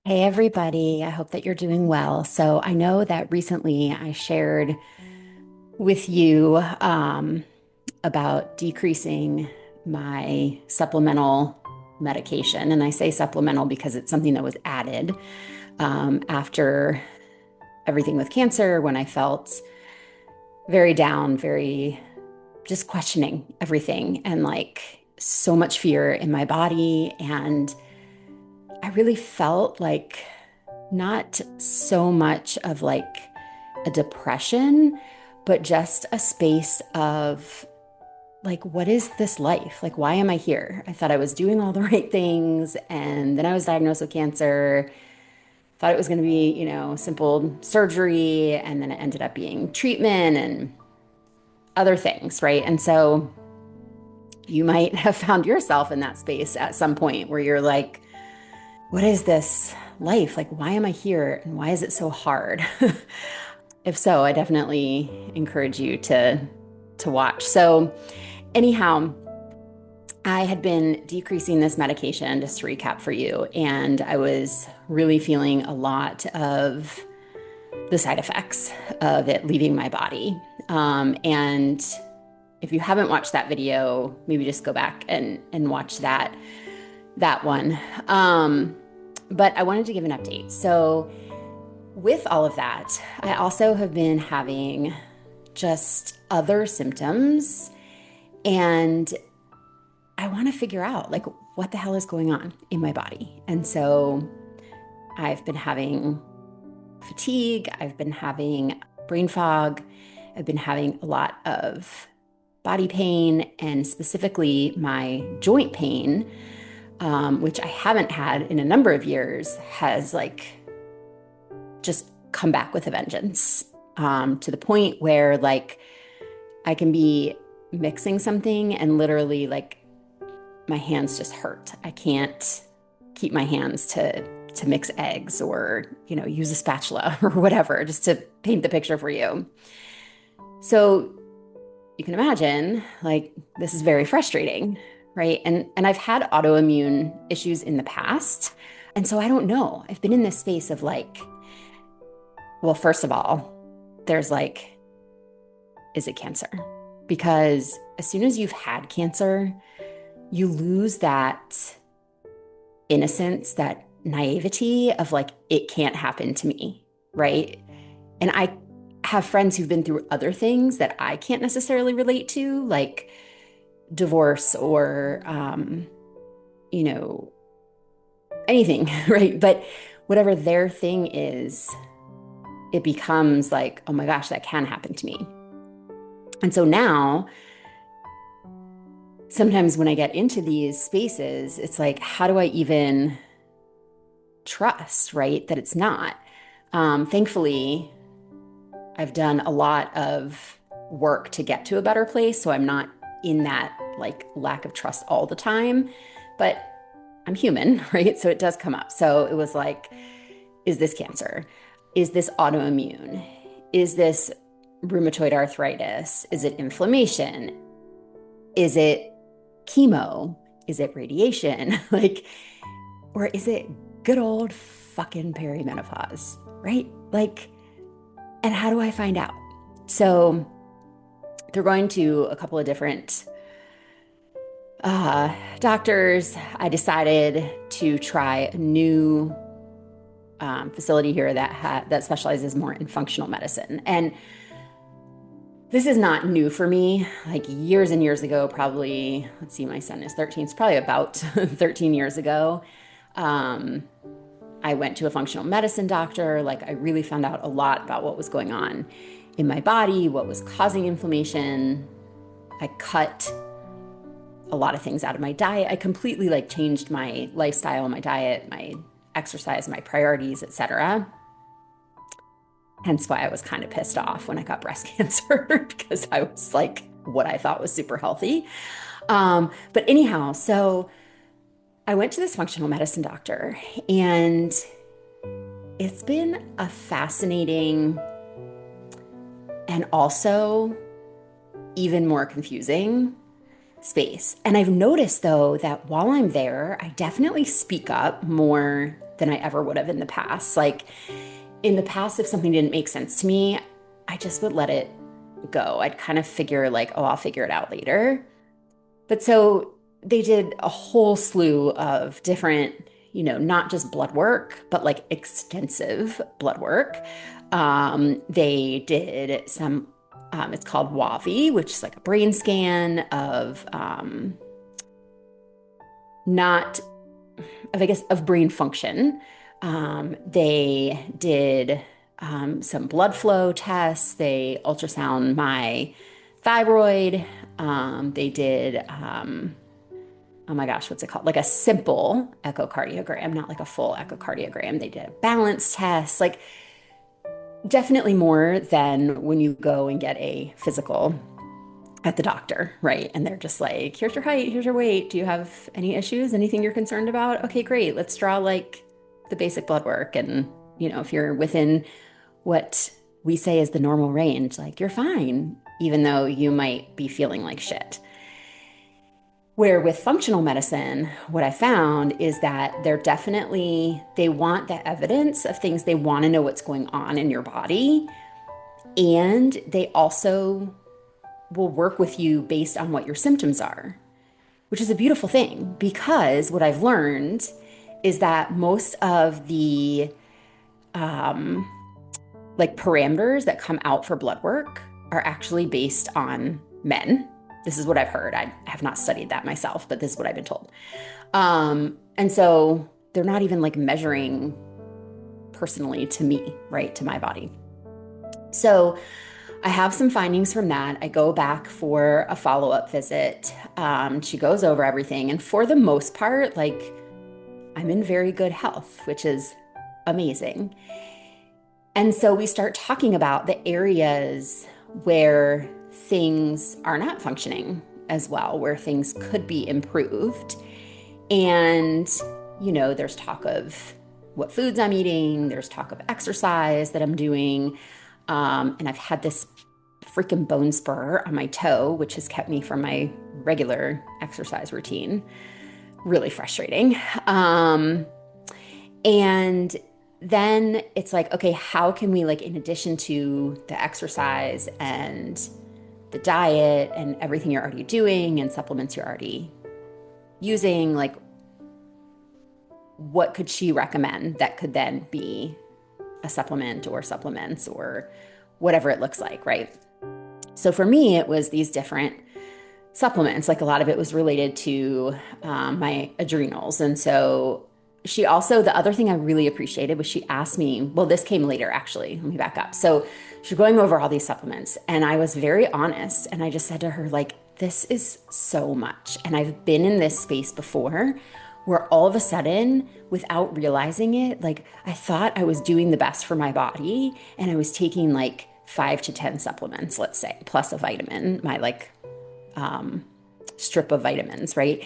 Hey, everybody. I hope that you're doing well. So, I know that recently I shared with you about decreasing my supplemental medication. And I say supplemental because it's something that was added after everything with cancer when I felt very down, very just questioning everything and like so much fear in my body. And I really felt like not so much of like a depression, but just a space of like, what is this life? Like, why am I here? I thought I was doing all the right things. And then I was diagnosed with cancer, thought it was going to be, simple surgery. And then it ended up being treatment and other things, right? And so you might have found yourself in that space at some point where you're like, what is this life? Like, why am I here? And why is it so hard? If so, I definitely encourage you to watch. So, anyhow, I had been decreasing this medication, just to recap for you, and I was really feeling a lot of the side effects of it leaving my body. And if you haven't watched that video, maybe just go back and watch that one. But I wanted to give an update. So, with all of that, I also have been having just other symptoms, and I want to figure out like what the hell is going on in my body. And so I've been having fatigue, I've been having brain fog, I've been having a lot of body pain, and specifically my joint pain, which I haven't had in a number of years, has like just come back with a vengeance, to the point where like I can be mixing something and literally like my hands just hurt. I can't keep my hands to mix eggs or, use a spatula or whatever, just to paint the picture for you. So you can imagine like this is very frustrating, right? And I've had autoimmune issues in the past. And so I don't know. I've been in this space of like, well, first of all, there's like, is it cancer? Because as soon as you've had cancer, you lose that innocence, that naivety of like, it can't happen to me, right? And I have friends who've been through other things that I can't necessarily relate to, like divorce or, you know, anything, right? But whatever their thing is, it becomes like, oh my gosh, that can happen to me. And so now, sometimes when I get into these spaces, it's like, how do I even trust, right? That it's not. Thankfully, I've done a lot of work to get to a better place. So I'm not in that like lack of trust all the time, but I'm human, right? So it does come up. So it was like, is this cancer? Is this autoimmune? Is this rheumatoid arthritis? Is it inflammation? Is it chemo? Is it radiation? Like, or is it good old fucking perimenopause, right? Like, and how do I find out? So they're going to a couple of different doctors. I decided to try a new facility here that specializes more in functional medicine. And this is not new for me. Like years and years ago, probably, let's see, my son is 13. It's probably about 13 years ago. Um, I went to a functional medicine doctor. Like I really found out a lot about what was going on in my body, what was causing inflammation. I cut a lot of things out of my diet. I completely like changed my lifestyle, my diet, my exercise, my priorities, etc. Hence why I was kind of pissed off when I got breast cancer because I was like what I thought was super healthy. But anyhow, so I went to this functional medicine doctor, and it's been a fascinating and also even more confusing space. And I've noticed though that while I'm there, I definitely speak up more than I ever would have in the past. Like in the past, if something didn't make sense to me, I just would let it go. I'd kind of figure like, oh, I'll figure it out later. But so they did a whole slew of different, not just blood work, but like extensive blood work. They did some, it's called WAVI, which is like a brain scan of not, of I guess, of brain function. They did some blood flow tests. They ultrasound my thyroid. They did, oh my gosh, what's it called? Like a simple echocardiogram, not like a full echocardiogram. They did a balance test, like definitely more than when you go and get a physical at the doctor, right? And they're just like, here's your height, here's your weight. Do you have any issues? Anything you're concerned about? Okay, great. Let's draw like the basic blood work. And, if you're within what we say is the normal range, like you're fine, even though you might be feeling like shit. Where with functional medicine, what I found is that they want the evidence of things. They want to know what's going on in your body. And they also will work with you based on what your symptoms are, which is a beautiful thing because what I've learned is that most of the like parameters that come out for blood work are actually based on men. This is what I've heard. I have not studied that myself, but this is what I've been told. And so they're not even like measuring personally to me, right? To my body. So I have some findings from that. I go back for a follow-up visit. She goes over everything. And for the most part, like I'm in very good health, which is amazing. And so we start talking about the areas where things are not functioning as well, where things could be improved. And, there's talk of what foods I'm eating, there's talk of exercise that I'm doing. And I've had this freaking bone spur on my toe, which has kept me from my regular exercise routine. Really frustrating. And then it's like, okay, how can we, like, in addition to the exercise and the diet and everything you're already doing and supplements you're already using, like, what could she recommend that could then be a supplement or supplements or whatever it looks like, right? So for me, it was these different supplements. Like a lot of it was related to my adrenals. And so the other thing I really appreciated was she asked me, well, this came later, actually. Let me back up. So she's going over all these supplements and I was very honest. And I just said to her, like, this is so much. And I've been in this space before where all of a sudden, without realizing it, like I thought I was doing the best for my body and I was taking like 5 to 10 supplements, let's say, plus a vitamin, my like strip of vitamins, right?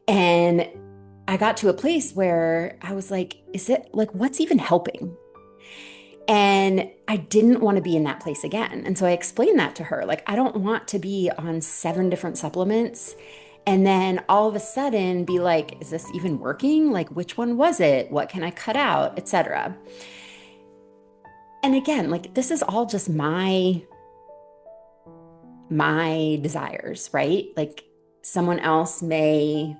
And I got to a place where I was like, is it like, what's even helping? And I didn't want to be in that place again. And so I explained that to her. Like, I don't want to be on 7 different supplements and then all of a sudden be like, is this even working? Like, which one was it? What can I cut out, etc. And again, like, this is all just my desires, right? Like, someone else may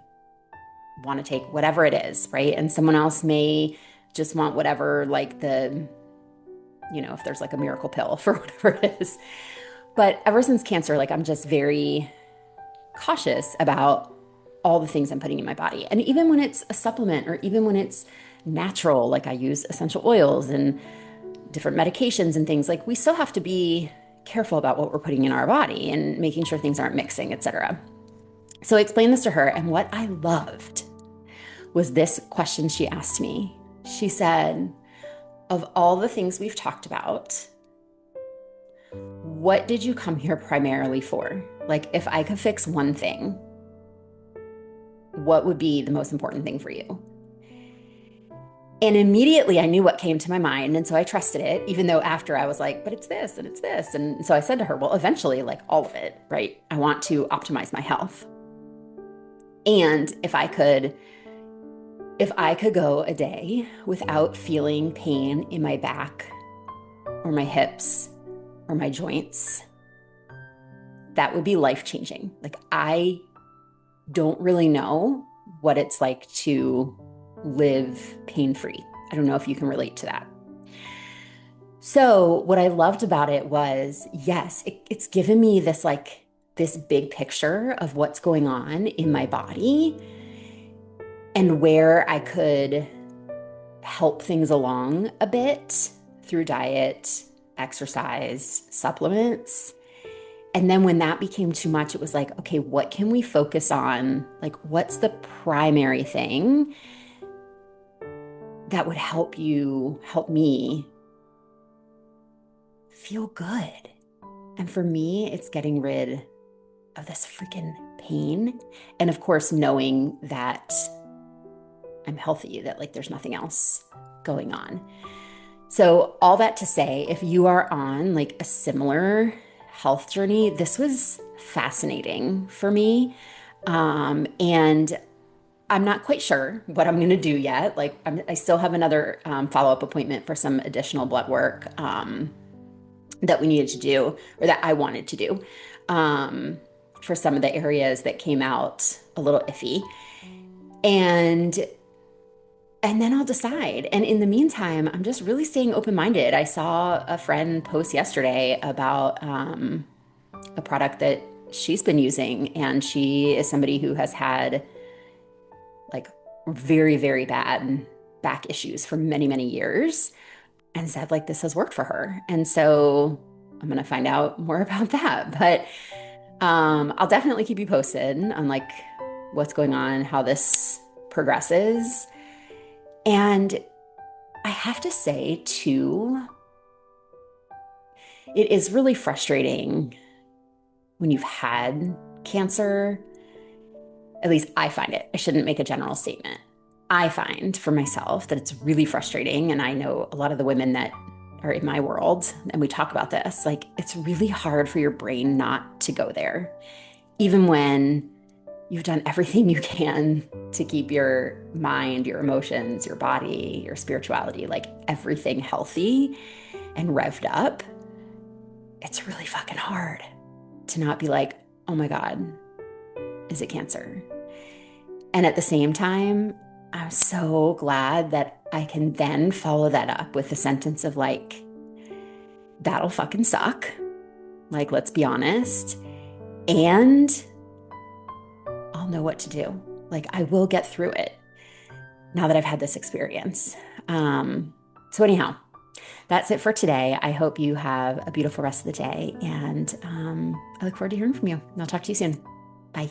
want to take whatever it is, right? And someone else may just want whatever, like if there's like a miracle pill for whatever it is. But ever since cancer, like I'm just very cautious about all the things I'm putting in my body. And even when it's a supplement or even when it's natural, like I use essential oils and different medications and things, like we still have to be careful about what we're putting in our body and making sure things aren't mixing, etc. So I explained this to her, and what I loved was this question she asked me. She said, of all the things we've talked about, what did you come here primarily for? Like, if I could fix one thing, what would be the most important thing for you? And immediately I knew what came to my mind. And so I trusted it, even though after I was like, but it's this and it's this. And so I said to her, well, eventually, like all of it, right? I want to optimize my health. And if I could go a day without feeling pain in my back or my hips or my joints, that would be life changing. Like, I don't really know what it's like to live pain free. I don't know if you can relate to that. So, what I loved about it was, yes, it's given me this this big picture of what's going on in my body and where I could help things along a bit through diet, exercise, supplements. And then when that became too much, it was like, okay, what can we focus on? Like, what's the primary thing that would help me feel good? And for me, it's getting rid of this freaking pain. And of course, knowing that I'm healthy, that like there's nothing else going on. So, all that to say, if you are on like a similar health journey, this was fascinating for me. And I'm not quite sure what I'm going to do yet. Like, I still have another follow-up appointment for some additional blood work that we needed to do, or that I wanted to do, for some of the areas that came out a little iffy. And then I'll decide. And in the meantime, I'm just really staying open-minded. I saw a friend post yesterday about a product that she's been using, and she is somebody who has had like very, very bad back issues for many, many years, and said like this has worked for her. And so I'm gonna find out more about that. But I'll definitely keep you posted on like what's going on, how this progresses. And I have to say too, it is really frustrating when you've had cancer. At least I find it. I shouldn't make a general statement. I find for myself that it's really frustrating. And I know a lot of the women that are in my world, and we talk about this, like it's really hard for your brain not to go there, even when you've done everything you can to keep your mind, your emotions, your body, your spirituality, like everything healthy and revved up. It's really fucking hard to not be like, oh my God, is it cancer? And at the same time, I'm so glad that I can then follow that up with a sentence of like, that'll fucking suck. Like, let's be honest. And I'll know what to do. Like, I will get through it now that I've had this experience. So, anyhow, that's it for today. I hope you have a beautiful rest of the day. And I look forward to hearing from you. And I'll talk to you soon. Bye.